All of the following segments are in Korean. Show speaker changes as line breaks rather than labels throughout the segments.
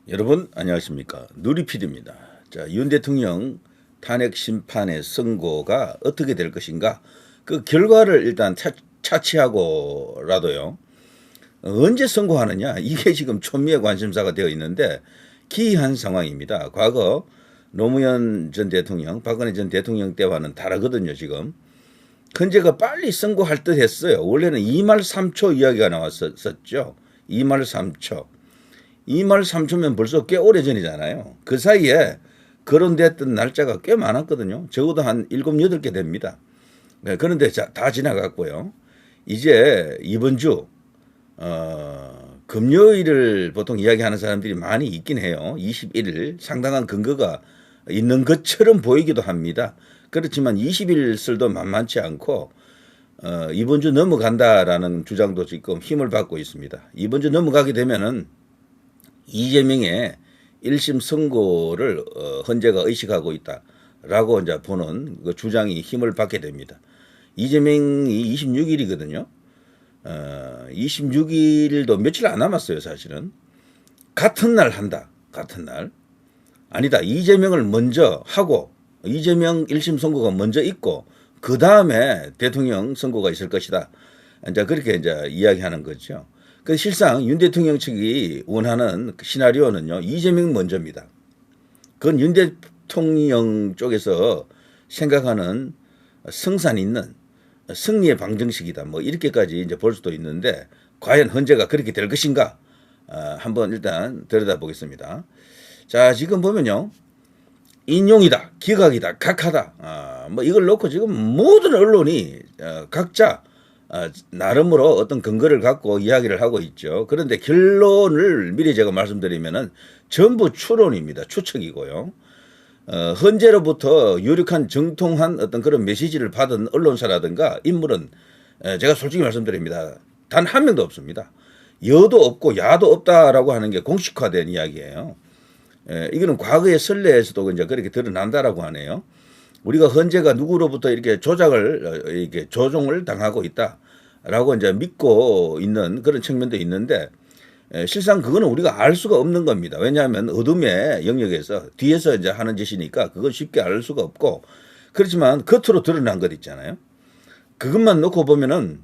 여러분 안녕하십니까, 누리PD입니다. 자, 윤 대통령 탄핵 심판의 선고가 어떻게 될 것인가, 그 결과를 일단 차치하고라도요, 언제 선고하느냐, 이게 지금 촌미의 관심사가 되어 있는데 기이한 상황입니다. 과거 노무현 전 대통령, 박근혜 전 대통령 때와는 다르거든요. 지금 헌재가 빨리 선고할 듯 했어요. 원래는 2말 3초 이야기가 나왔었죠. 2말 3초. 2말 3초면 벌써 꽤 오래전이잖아요. 그 사이에 거론됐던 날짜가 꽤 많았거든요. 적어도 한 7, 8개 됩니다. 네, 그런데 다 지나갔고요. 이제 이번 주 금요일을 보통 이야기하는 사람들이 많이 있긴 해요. 21일 상당한 근거가 있는 것처럼 보이기도 합니다. 그렇지만 20일설도 만만치 않고 이번 주 넘어간다라는 주장도 지금 힘을 받고 있습니다. 이번 주 넘어가게 되면은 이재명의 1심 선고를 헌재가 의식하고 있다라고 이제 보는 그 주장이 힘을 받게 됩니다. 이재명이 26일이거든요. 26일도 며칠 안 남았어요, 사실은. 같은 날 한다. 같은 날. 아니다. 이재명을 먼저 하고 이재명 1심 선고가 먼저 있고 그 다음에 대통령 선고가 있을 것이다. 이제 그렇게 이제 이야기하는 거죠. 그 실상 윤 대통령 측이 원하는 시나리오는요, 이재명 먼저입니다. 그건 윤 대통령 쪽에서 생각하는 성산 있는 승리의 방정식이다. 뭐 이렇게까지 이제 볼 수도 있는데 과연 헌재가 그렇게 될 것인가? 한번 일단 들여다보겠습니다. 자, 지금 보면요, 인용이다, 기각이다, 각하다. 뭐 이걸 놓고 지금 모든 언론이 각자 나름으로 어떤 근거를 갖고 이야기를 하고 있죠. 그런데 결론을 미리 제가 말씀드리면은 전부 추론입니다. 추측이고요. 헌재로부터 유력한 정통한 어떤 그런 메시지를 받은 언론사라든가 인물은 제가 솔직히 말씀드립니다. 단 한 명도 없습니다. 여도 없고 야도 없다라고 하는 게 공식화된 이야기예요. 이거는 과거의 선례에서도 이제 그렇게 드러난다라고 하네요. 우리가 헌재가 누구로부터 이렇게 이렇게 조종을 당하고 있다라고 이제 믿고 있는 그런 측면도 있는데, 실상 그거는 우리가 알 수가 없는 겁니다. 왜냐하면 어둠의 영역에서 뒤에서 이제 하는 짓이니까 그건 쉽게 알 수가 없고, 그렇지만 겉으로 드러난 것 있잖아요. 그것만 놓고 보면은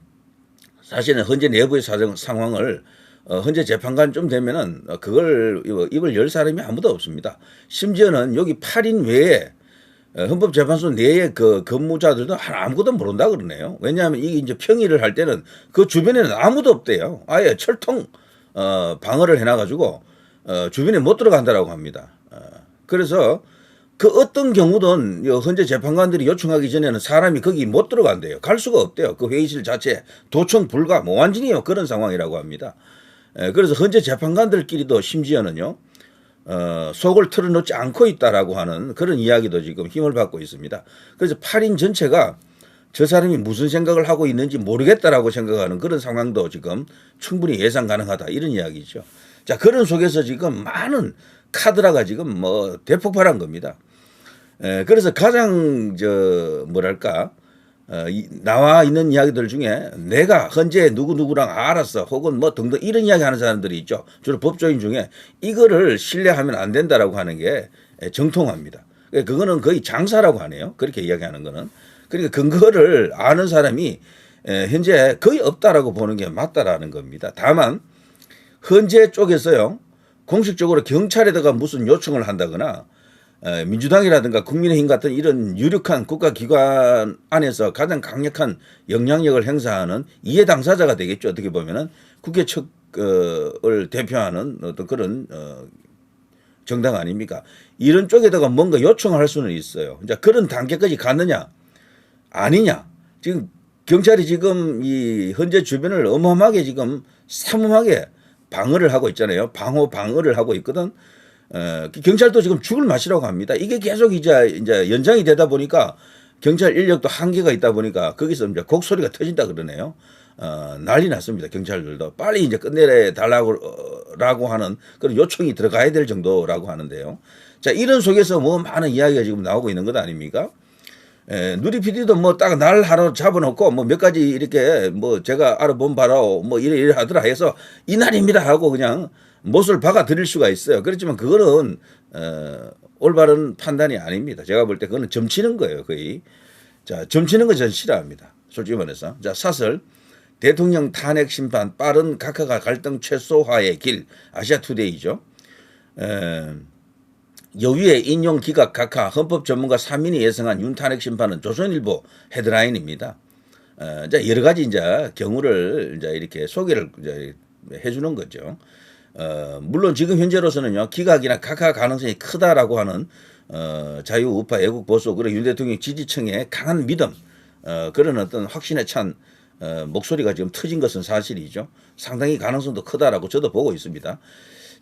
사실은 헌재 내부의 상황을 헌재 재판관 좀 되면은 그걸 입을 열 사람이 아무도 없습니다. 심지어는 여기 8인 외에 헌법재판소 내의 그 근무자들도 아무것도 모른다 그러네요. 왜냐하면 이게 이제 평의를 할 때는 그 주변에는 아무도 없대요. 아예 철통 방어를 해놔가지고 주변에 못 들어간다라고 합니다. 그래서 그 어떤 경우든 헌재 재판관들이 요청하기 전에는 사람이 거기 못 들어간대요. 갈 수가 없대요. 그 회의실 자체 도청 불가, 뭐 완전히 그런 상황이라고 합니다. 그래서 헌재 재판관들끼리도 심지어는요, 속을 털어놓지 않고 있다라고 하는 그런 이야기도 지금 힘을 받고 있습니다. 그래서 8인 전체가 저 사람이 무슨 생각을 하고 있는지 모르겠다라고 생각하는 그런 상황도 지금 충분히 예상 가능하다, 이런 이야기죠. 자, 그런 속에서 지금 많은 카드라가 지금 뭐 대폭발한 겁니다. 그래서 가장 뭐랄까, 나와 있는 이야기들 중에 내가 헌재 누구누구랑 알았어 혹은 뭐 등등 이런 이야기 하는 사람들이 있죠. 주로 법조인 중에 이거를 신뢰하면 안 된다라고 하는 게 정통합니다. 그거는 거의 장사라고 하네요. 그렇게 이야기하는 거는. 그러니까 근거를 아는 사람이 현재 거의 없다라고 보는 게 맞다라는 겁니다. 다만 헌재 쪽에서요, 공식적으로 경찰에다가 무슨 요청을 한다거나 민주당이라든가 국민의힘 같은 이런 유력한 국가기관 안에서 가장 강력한 영향력을 행사하는 이해 당사자가 되겠죠. 어떻게 보면은 국회 측을 대표하는 어떤 그런 정당 아닙니까? 이런 쪽에다가 뭔가 요청을 할 수는 있어요. 이제 그런 단계까지 갔느냐 아니냐. 지금 경찰이 지금 이 헌재 주변을 어마어마하게 지금 삼엄하게 방어를 하고 있잖아요. 방어를 하고 있거든. 경찰도 지금 죽을 맛이라고 합니다. 이게 계속 이제 연장이 되다 보니까 경찰 인력도 한계가 있다 보니까 거기서 이제 곡소리가 터진다 그러네요. 난리 났습니다. 경찰들도 빨리 이제 끝내 달라고 하는 그런 요청이 들어가야 될 정도라고 하는데요. 자, 이런 속에서 뭐 많은 이야기가 지금 나오고 있는 것 아닙니까? 누리PD도 뭐 딱 날 하나 잡아놓고 뭐 몇 가지 이렇게 뭐 제가 알아본 바로 뭐 이래 하더라 해서 이날입니다 하고 그냥 못을 박아 드릴 수가 있어요. 그렇지만 그거는 올바른 판단이 아닙니다. 제가 볼 때 그거는 점치는 거예요, 거의. 자, 점치는 거 전 싫어합니다. 솔직히 말해서. 자, 사설. 대통령 탄핵 심판 빠른 각하가 갈등 최소화의 길. 아시아투데이죠. 여위의 인용 기각 각하 헌법 전문가 3인이 예상한 윤 탄핵 심판은 조선일보 헤드라인입니다. 자, 여러 가지 이제 경우를 이제 이렇게 소개를 이제 해주는 거죠. 물론 지금 현재로서는요, 기각이나 각하 가능성이 크다라고 하는 자유 우파 애국 보수 그리고 윤 대통령 지지층의 강한 믿음, 그런 어떤 확신에 찬 목소리가 지금 터진 것은 사실이죠. 상당히 가능성도 크다라고 저도 보고 있습니다.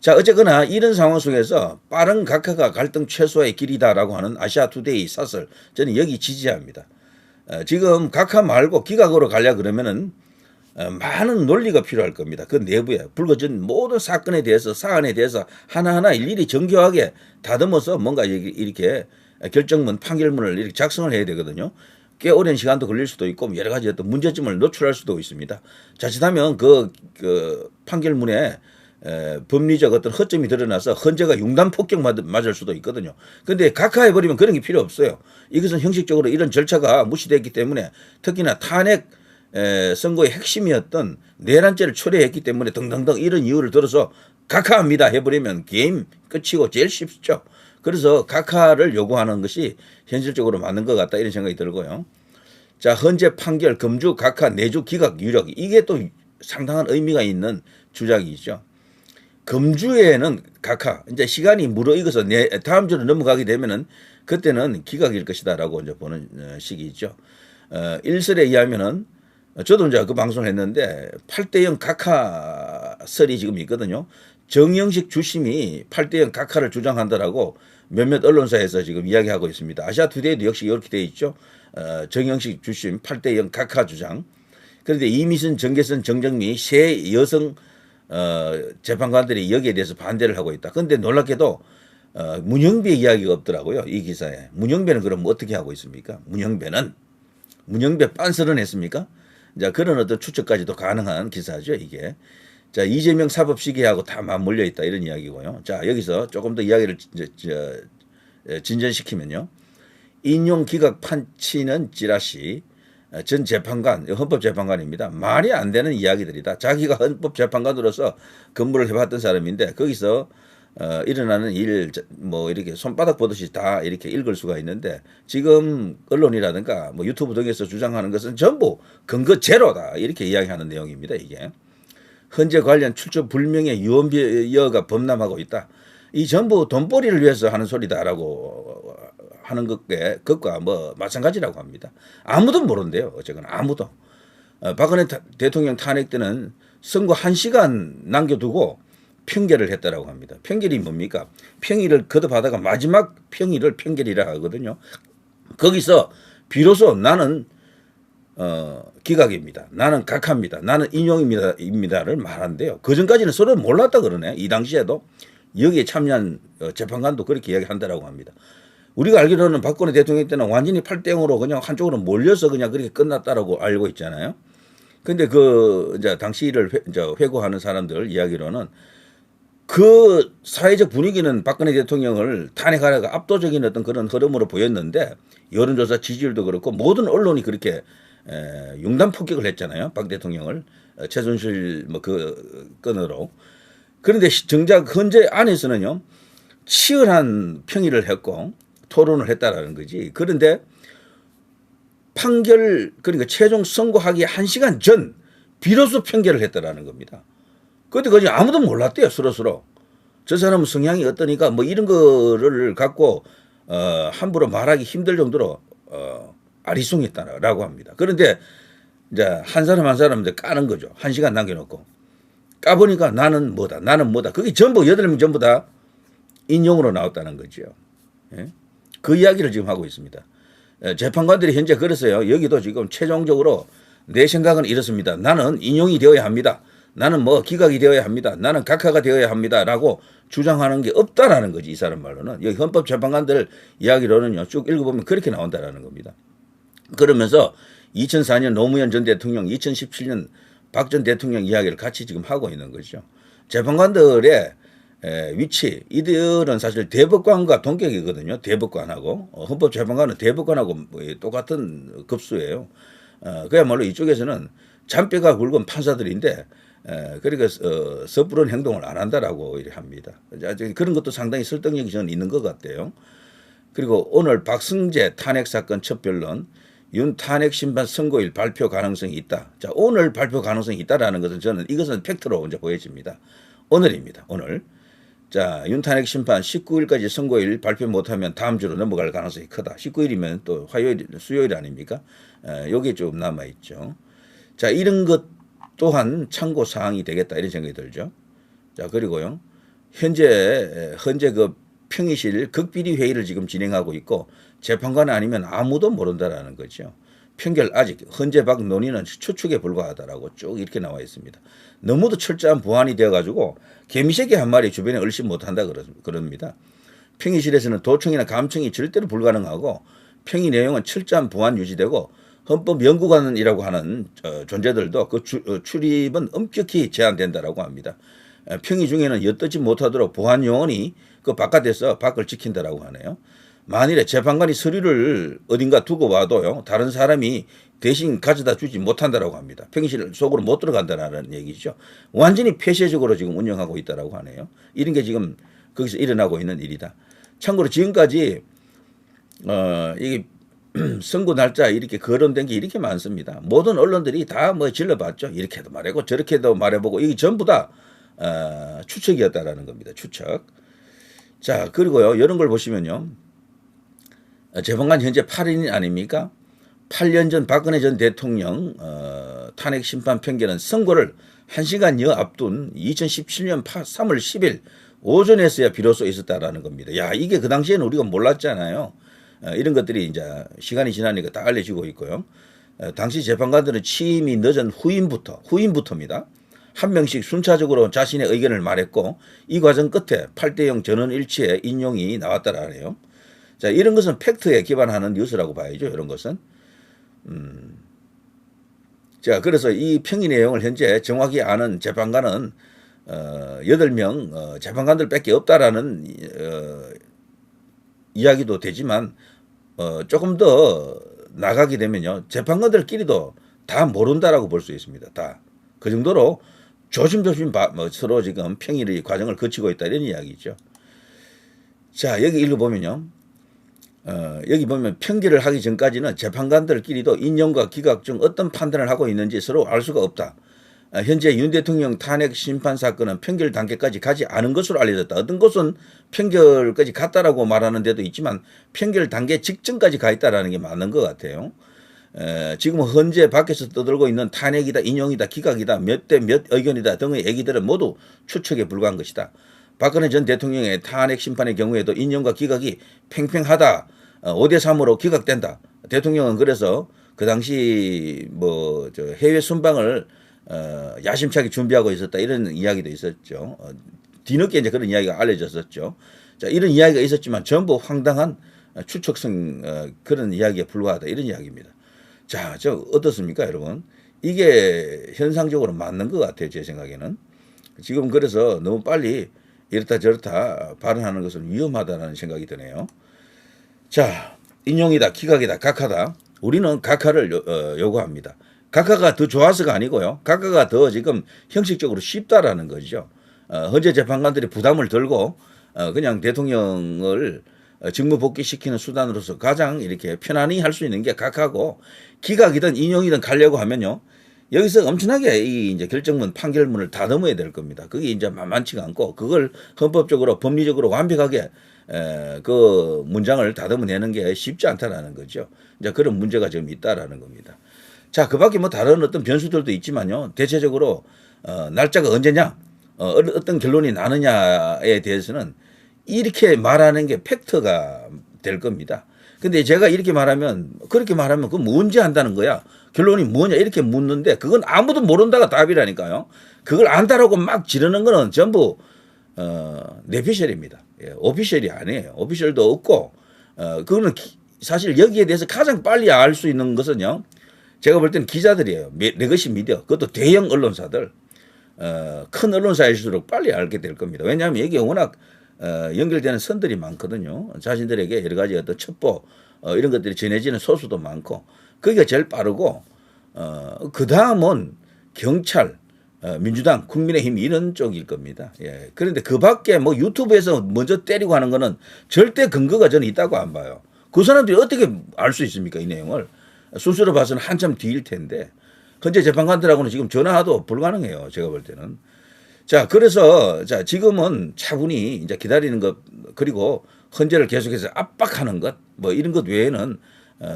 자, 어쨌거나 이런 상황 속에서 빠른 각하가 갈등 최소화의 길이다라고 하는 아시아투데이 사설, 저는 여기 지지합니다. 지금 각하 말고 기각으로 가려 그러면은 많은 논리가 필요할 겁니다. 그 내부에 불거진 모든 사건에 대해서 사안에 대해서 하나하나 일일이 정교하게 다듬어서 뭔가 이렇게 결정문 판결문을 이렇게 작성을 해야 되거든요. 꽤 오랜 시간도 걸릴 수도 있고 여러 가지 어떤 문제점을 노출할 수도 있습니다. 자칫하면 그 판결문에 법리적 어떤 허점이 드러나서 헌재가 융단 폭격 맞을 수도 있거든요. 그런데 각하해버리면 그런 게 필요 없어요. 이것은 형식적으로 이런 절차가 무시됐기 때문에 특히나 탄핵 선거의 핵심이었던 내란죄를 철회했기 때문에 등등등 이런 이유를 들어서 각하합니다 해버리면 게임 끝이고 제일 쉽죠. 그래서 각하를 요구하는 것이 현실적으로 맞는 것 같다 이런 생각이 들고요. 자, 헌재 판결 금주 각하 내주 기각 유력 이게 또 상당한 의미가 있는 주장이죠. 금주에는 각하 이제 시간이 무르익어서 다음 주로 넘어가게 되면은 그때는 기각일 것이다라고 이제 보는 시기죠. 일설에 의하면은 저도 이제 그 방송을 했는데 8대0 각하설이 지금 있거든요. 정영식 주심이 8대0 각하를 주장한다라고 몇몇 언론사에서 지금 이야기하고 있습니다. 아시아투데이도 역시 이렇게 돼 있죠. 정영식 주심 8대0 각하 주장. 그런데 이미순, 정계선, 정정미 세 여성 재판관들이 여기에 대해서 반대를 하고 있다. 그런데 놀랍게도 문영배 이야기가 없더라고요. 이 기사에. 문영배는 그럼 어떻게 하고 있습니까? 문영배 빤스런 했습니까? 자, 그런 어떤 추측까지도 가능한 기사죠, 이게. 자, 이재명 사법 시기하고 다 맞물려 있다 이런 이야기고요. 자, 여기서 조금 더 이야기를 진전시키면요. 인용 기각 판치는 찌라시 전 재판관, 헌법재판관입니다. 말이 안 되는 이야기들이다. 자기가 헌법재판관으로서 근무를 해봤던 사람인데 거기서 일어나는 일 뭐 이렇게 손바닥 보듯이 다 이렇게 읽을 수가 있는데 지금 언론이라든가 뭐 유튜브 등에서 주장하는 것은 전부 근거 제로다 이렇게 이야기하는 내용입니다. 이게 헌재 관련 출처 불명의 유언비어가 범람하고 있다. 이 전부 돈벌이를 위해서 하는 소리다라고 하는 것과 뭐 마찬가지라고 합니다. 아무도 모른대요. 어쨌거나 아무도. 박근혜 대통령 탄핵 때는 선거 1시간 남겨두고 평결을 했다라고 합니다. 평결이 뭡니까? 평의를 거듭하다가 마지막 평의를 평결이라 하거든요. 거기서 비로소 나는 기각입니다. 나는 각하입니다. 나는 인용입니다를 말한대요. 그전까지는 서로 몰랐다 그러네. 이 당시에도 여기에 참여한 재판관도 그렇게 이야기한다라고 합니다. 우리가 알기로는 박근혜 대통령 때는 완전히 8대0으로 그냥 한쪽으로 몰려서 그냥 그렇게 끝났다라고 알고 있잖아요. 근데 이제 당시를 회고하는 사람들 이야기로는 그 사회적 분위기는 박근혜 대통령을 탄핵하려가 압도적인 어떤 그런 흐름으로 보였는데 여론조사 지지율도 그렇고 모든 언론이 그렇게 융단 폭격을 했잖아요. 박 대통령을 최순실 뭐 그 건으로. 그런데 정작 헌재 안에서는요 치열한 평의를 했고 토론을 했다라는 거지. 그런데 판결 그러니까 최종 선고하기 1시간 전 비로소 평결을 했다라는 겁니다. 그때 거지 아무도 몰랐대요. 서로. 저 사람은 성향이 어떠니까 뭐 이런 거를 갖고 함부로 말하기 힘들 정도로 아리송했다라고 합니다. 그런데 이제 한 사람 한 사람 이제 까는 거죠. 1시간 남겨놓고 까보니까 나는 뭐다. 그게 전부 8명 전부 다 인용으로 나왔다는 거죠. 예? 그 이야기를 지금 하고 있습니다. 재판관들이 현재 그랬어요. 여기도 지금 최종적으로 내 생각은 이렇습니다. 나는 인용이 되어야 합니다. 나는 뭐 기각이 되어야 합니다. 나는 각하가 되어야 합니다라고 주장하는 게 없다라는 거지. 이 사람 말로는. 여기 헌법재판관들 이야기로는요. 쭉 읽어보면 그렇게 나온다라는 겁니다. 그러면서 2004년 노무현 전 대통령, 2017년 박 전 대통령 이야기를 같이 지금 하고 있는 거죠. 재판관들의 위치, 이들은 사실 대법관과 동격이거든요. 대법관하고 헌법재판관은 대법관하고 똑같은 급수예요. 그야말로 이쪽에서는 잔뼈가 굵은 판사들인데 그러니까 섣부른 행동을 안 한다라고 이렇게 합니다. 그런 것도 상당히 설득력이 저는 있는 것 같아요. 그리고 오늘 박승재 탄핵 사건 첫 변론, 윤 탄핵 심판 선고일 발표 가능성이 있다. 자, 오늘 발표 가능성이 있다라는 것은 저는 이것은 팩트로 이제 보여집니다. 오늘입니다. 오늘. 자, 윤 탄핵 심판 19일까지 선고일 발표 못하면 다음 주로 넘어갈 가능성이 크다. 19일이면 또 화요일, 수요일 아닙니까? 요게 좀 남아있죠. 자, 이런 것 또한 참고 사항이 되겠다. 이런 생각이 들죠. 자, 그리고요. 현재 그 평의실 극비리 회의를 지금 진행하고 있고 재판관 아니면 아무도 모른다라는 거죠. 평결 아직 헌재박 논의는 추측에 불과하다라고 쭉 이렇게 나와 있습니다. 너무도 철저한 보완이 되어가지고 개미새끼 한 마리 주변에 얼씬 못한다 그럽니다. 평의실에서는 도청이나 감청이 절대로 불가능하고 평의 내용은 철저한 보완 유지되고 헌법연구관이라고 하는 존재들도 그 출입은 엄격히 제한된다라고 합니다. 평의 중에는 엿듣지 못하도록 보안 요원이 그 바깥에서 밖을 지킨다라고 하네요. 만일에 재판관이 서류를 어딘가 두고 와도요, 다른 사람이 대신 가져다 주지 못한다라고 합니다. 평의실 속으로 못 들어간다는 얘기죠. 완전히 폐쇄적으로 지금 운영하고 있다라고 하네요. 이런 게 지금 거기서 일어나고 있는 일이다. 참고로 지금까지 이게 선고 날짜 이렇게 거론된 게 이렇게 많습니다. 모든 언론들이 다 뭐 질러봤죠. 이렇게도 말해보고 저렇게도 말해보고 이게 전부 다 추측이었다라는 겁니다. 추측. 자, 그리고요, 이런 걸 보시면요. 재판관 현재 8인 아닙니까? 8년 전 박근혜 전 대통령 탄핵 심판 평결은 선고를 1시간여 앞둔 2017년 3월 10일 오전에서야 비로소 있었다라는 겁니다. 야, 이게 그 당시에는 우리가 몰랐잖아요. 이런 것들이 이제 시간이 지나니까 다 알려지고 있고요. 당시 재판관들은 취임이 늦은 후임부터입니다. 한 명씩 순차적으로 자신의 의견을 말했고 이 과정 끝에 8대0 전원 일치의 인용이 나왔다라네요. 자, 이런 것은 팩트에 기반하는 뉴스라고 봐야죠. 이런 것은. 자, 그래서 이 평의 내용을 현재 정확히 아는 재판관은 8명 재판관들밖에 없다라는 이야기도 되지만 조금 더 나가게 되면요. 재판관들끼리도 다 모른다라고 볼 수 있습니다. 다. 그 정도로 조심조심 서로 지금 평의 과정을 거치고 있다 이런 이야기죠. 자, 여기 읽어보면요. 여기 보면 평결을 하기 전까지는 재판관들끼리도 인용과 기각 중 어떤 판단을 하고 있는지 서로 알 수가 없다. 현재 윤 대통령 탄핵 심판 사건은 평결 단계까지 가지 않은 것으로 알려졌다. 어떤 곳은 평결까지 갔다라고 말하는 데도 있지만 평결 단계 직전까지 가 있다라는 게 맞는 것 같아요. 지금 헌재 밖에서 떠들고 있는 탄핵이다, 인용이다, 기각이다, 몇 대 몇 의견이다 등의 얘기들은 모두 추측에 불과한 것이다. 박근혜 전 대통령의 탄핵 심판의 경우에도 인용과 기각이 팽팽하다. 5대3으로 기각된다. 대통령은 그래서 그 당시 해외 순방을 야심차게 준비하고 있었다. 이런 이야기도 있었죠. 뒤늦게 이제 그런 이야기가 알려졌었죠. 자, 이런 이야기가 있었지만 전부 황당한 추측성 그런 이야기에 불과하다. 이런 이야기입니다. 자, 저 어떻습니까, 여러분? 이게 현상적으로 맞는 것 같아요. 제 생각에는. 지금 그래서 너무 빨리 이렇다 저렇다 발언하는 것은 위험하다는 생각이 드네요. 자, 인용이다, 기각이다, 각하다. 우리는 각하를 요구합니다. 각하가 더 좋아서가 아니고요. 각하가 더 지금 형식적으로 쉽다라는 거죠. 헌재 재판관들이 부담을 덜고 그냥 대통령을 직무 복귀시키는 수단으로서 가장 이렇게 편안히 할 수 있는 게 각하고 기각이든 인용이든 가려고 하면요. 여기서 엄청나게 이 이제 결정문 판결문을 다듬어야 될 겁니다. 그게 이제 만만치가 않고 그걸 헌법적으로 법리적으로 완벽하게 그 문장을 다듬어내는 게 쉽지 않다라는 거죠. 이제 그런 문제가 지금 있다라는 겁니다. 자, 그 밖에 뭐 다른 어떤 변수들도 있지만요. 대체적으로 날짜가 언제냐, 어떤 결론이 나느냐에 대해서는 이렇게 말하는 게 팩트가 될 겁니다. 근데 제가 이렇게 말하면 그렇게 말하면 그건 언제 한다는 거야? 결론이 뭐냐 이렇게 묻는데 그건 아무도 모른다가 답이라니까요. 그걸 안다라고 막 지르는 거는 전부 내피셜입니다. 예, 오피셜이 아니에요. 오피셜도 없고 그거는 사실 여기에 대해서 가장 빨리 알 수 있는 것은요. 제가 볼 때는 기자들이에요. 레거시 미디어. 그것도 대형 언론사들. 큰 언론사일수록 빨리 알게 될 겁니다. 왜냐하면 여기에 워낙 연결되는 선들이 많거든요. 자신들에게 여러 가지 어떤 첩보 이런 것들이 전해지는 소수도 많고 거기가 제일 빠르고 그 다음은 경찰, 민주당, 국민의힘 이런 쪽일 겁니다. 예. 그런데 그 밖에 뭐 유튜브에서 먼저 때리고 하는 거는 절대 근거가 저는 있다고 안 봐요. 그 사람들이 어떻게 알 수 있습니까? 이 내용을. 수수로 봐서는 한참 뒤일 텐데. 현재 재판관들하고는 지금 전화도 불가능해요. 제가 볼 때는. 자, 그래서 자, 지금은 차분히 이제 기다리는 것 그리고 헌재를 계속해서 압박하는 것 뭐 이런 것 외에는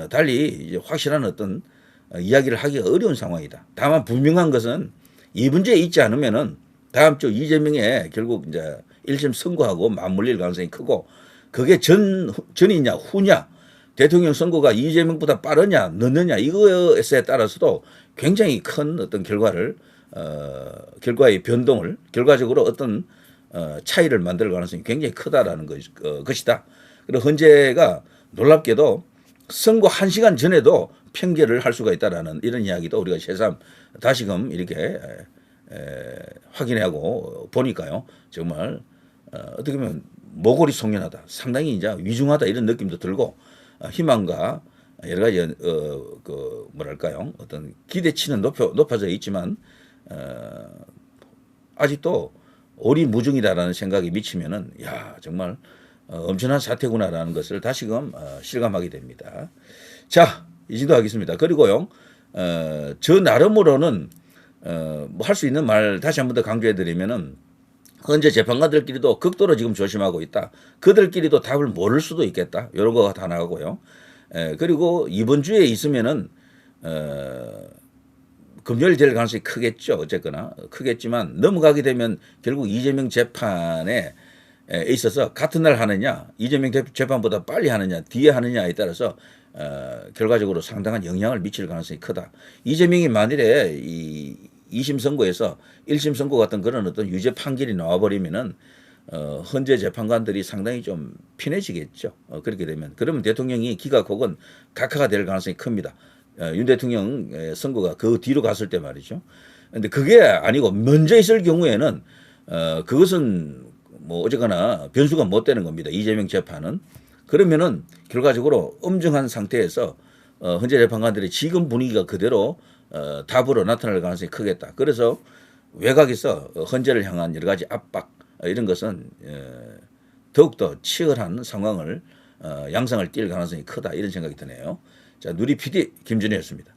달리 이제 확실한 어떤 이야기를 하기가 어려운 상황이다. 다만 분명한 것은 이 문제에 있지 않으면은 다음 주 이재명에 결국 이제 1심 선고하고 맞물릴 가능성이 크고 그게 전이냐 후냐 대통령 선거가 이재명보다 빠르냐 늦느냐 이거에 따라서도 굉장히 큰 어떤 결과의 변동을 결과적으로 어떤 차이를 만들 가능성이 굉장히 크다라는 것이다. 그리고 헌재가 놀랍게도 선거 1시간 전에도 판결을 할 수가 있다라는 이런 이야기도 우리가 새삼 다시금 이렇게 확인하고 보니까요. 정말 어떻게 보면 모골이 송연하다. 상당히 이제 위중하다 이런 느낌도 들고 희망과 여러 가지 뭐랄까요? 어떤 기대치는 높아져 있지만 아직도 오리무중이다라는 생각이 미치면은 야 정말 엄청난 사태구나라는 것을 다시금 실감하게 됩니다. 자, 이 정도 하겠습니다. 그리고요, 저 나름으로는 뭐 할 수 있는 말 다시 한 번 더 강조해드리면은 현재 재판관들끼리도 극도로 지금 조심하고 있다. 그들끼리도 답을 모를 수도 있겠다. 이런 거가 다 나가고요. 그리고 이번 주에 있으면은 금요일 될 가능성이 크겠죠. 어쨌거나 크겠지만 넘어가게 되면 결국 이재명 재판에 있어서 같은 날 하느냐, 이재명 재판보다 빨리 하느냐, 뒤에 하느냐에 따라서 결과적으로 상당한 영향을 미칠 가능성이 크다. 이재명이 만일에 이 2심 선고에서 1심 선고 같은 그런 어떤 유죄 판결이 나와버리면은 헌재 재판관들이 상당히 좀 편해지겠죠. 그렇게 되면 그러면 대통령이 기각 혹은 각하가 될 가능성이 큽니다. 윤 대통령 선거가 그 뒤로 갔을 때 말이죠. 그런데 그게 아니고 먼저 있을 경우에는 그것은 뭐 어쨌거나 변수가 못 되는 겁니다. 이재명 재판은. 그러면은 결과적으로 엄중한 상태에서 헌재 재판관들이 지금 분위기가 그대로 답으로 나타날 가능성이 크겠다. 그래서 외곽에서 헌재를 향한 여러 가지 압박 이런 것은 더욱더 치열한 상황을 양상을 띌 가능성이 크다 이런 생각이 드네요. 자, 누리 PD 김준혜였습니다.